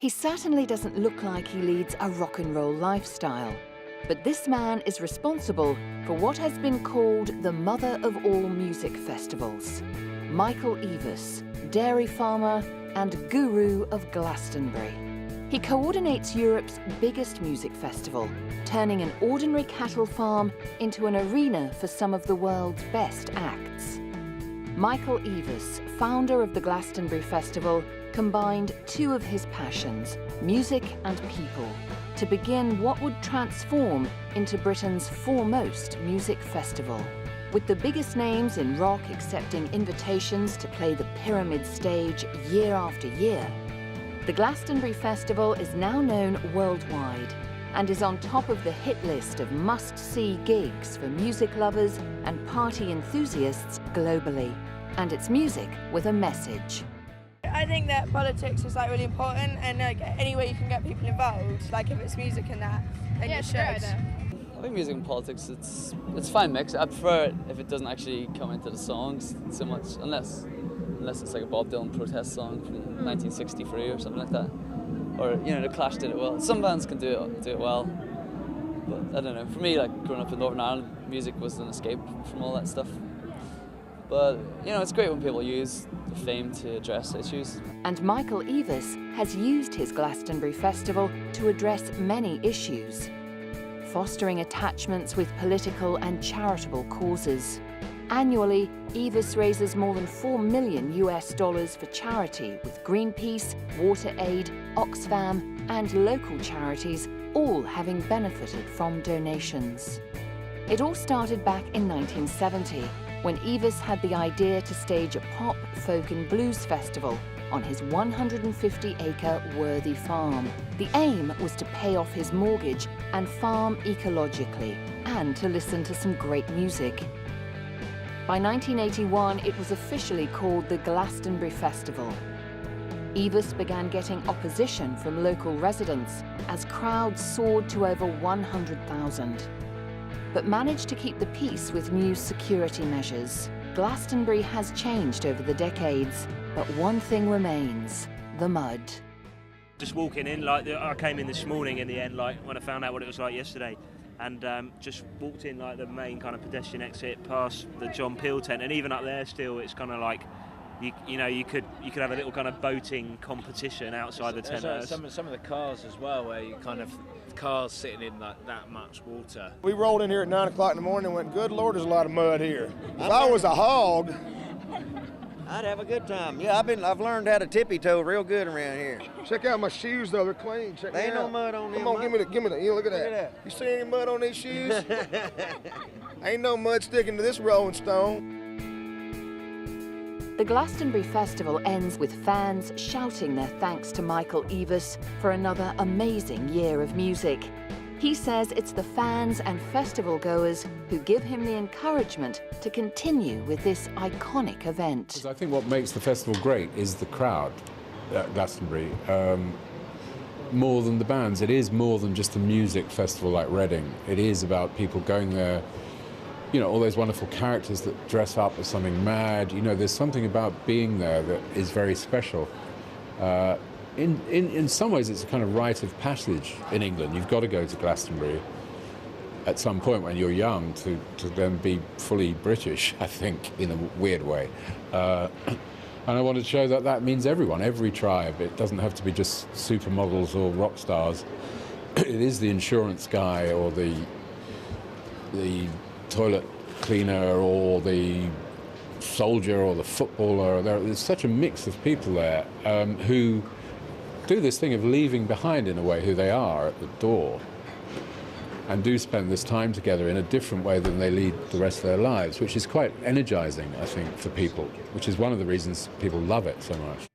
He certainly doesn't look like he leads a rock and roll lifestyle, but this man is responsible for what has been called the mother of all music festivals. Michael Eavis, dairy farmer and guru of Glastonbury. He coordinates Europe's biggest music festival, turning an ordinary cattle farm into an arena for some of the world's best acts. Michael Eavis, founder of the Glastonbury Festival, combined two of his passions, music and people, to begin what would transform into Britain's foremost music festival. With the biggest names in rock accepting invitations to play the Pyramid stage year after year, the Glastonbury Festival is now known worldwide and is on top of the hit list of must-see gigs for music lovers and party enthusiasts globally. And it's music with a message. I think that politics is really important, and any way you can get people involved, if it's music and that, then you should. I think music and politics, it's a fine mix. I prefer it if it doesn't actually come into the songs so much, unless it's like a Bob Dylan protest song from 1963 or something like that. Or, the Clash did it well. Some bands can do it well, but I don't know. For me, growing up in Northern Ireland, music was an escape from all that stuff. But, it's great when people use the fame to address issues. And Michael Eavis has used his Glastonbury Festival to address many issues, fostering attachments with political and charitable causes. Annually, Eavis raises more than $4 million for charity with Greenpeace, WaterAid, Oxfam and local charities, all having benefited from donations. It all started back in 1970, when Eavis had the idea to stage a pop, folk and blues festival on his 150-acre Worthy farm. The aim was to pay off his mortgage and farm ecologically, and to listen to some great music. By 1981, it was officially called the Glastonbury Festival. Eavis began getting opposition from local residents as crowds soared to over 100,000. But managed to keep the peace with new security measures. Glastonbury has changed over the decades, but one thing remains: the mud. Just walking in, I came in this morning in the end, when I found out what it was like yesterday, and just walked in the main kind of pedestrian exit past the John Peel tent, and even up there still, it's kind of you could have a little kind of boating competition outside the tent. Some of the cars as well, where you kind of cars sitting in that much water. We rolled in here at 9 o'clock in the morning and went, good Lord, there's a lot of mud here. If I was a hog, I'd have a good time. Yeah, I've learned how to tippy toe real good around here. Check out my shoes though, they're clean. Check There ain't no mud on them. Come on, give me the. Look at that. You see any mud on these shoes? Ain't no mud sticking to this Rolling Stone. The Glastonbury Festival ends with fans shouting their thanks to Michael Eavis for another amazing year of music. He says it's the fans and festival goers who give him the encouragement to continue with this iconic event. I think what makes the festival great is the crowd at Glastonbury. More than the bands, it is more than just a music festival like Reading. It is about people going there, all those wonderful characters that dress up as something mad. There's something about being there that is very special. In some ways, it's a kind of rite of passage in England. You've got to go to Glastonbury at some point when you're young to then be fully British, I think, in a weird way. And I want to show that means everyone, every tribe. It doesn't have to be just supermodels or rock stars. It is the insurance guy or the toilet cleaner or the soldier or the footballer. There's such a mix of people there who do this thing of leaving behind, in a way, who they are at the door, and do spend this time together in a different way than they lead the rest of their lives, which is quite energizing, I think, for people, which is one of the reasons people love it so much.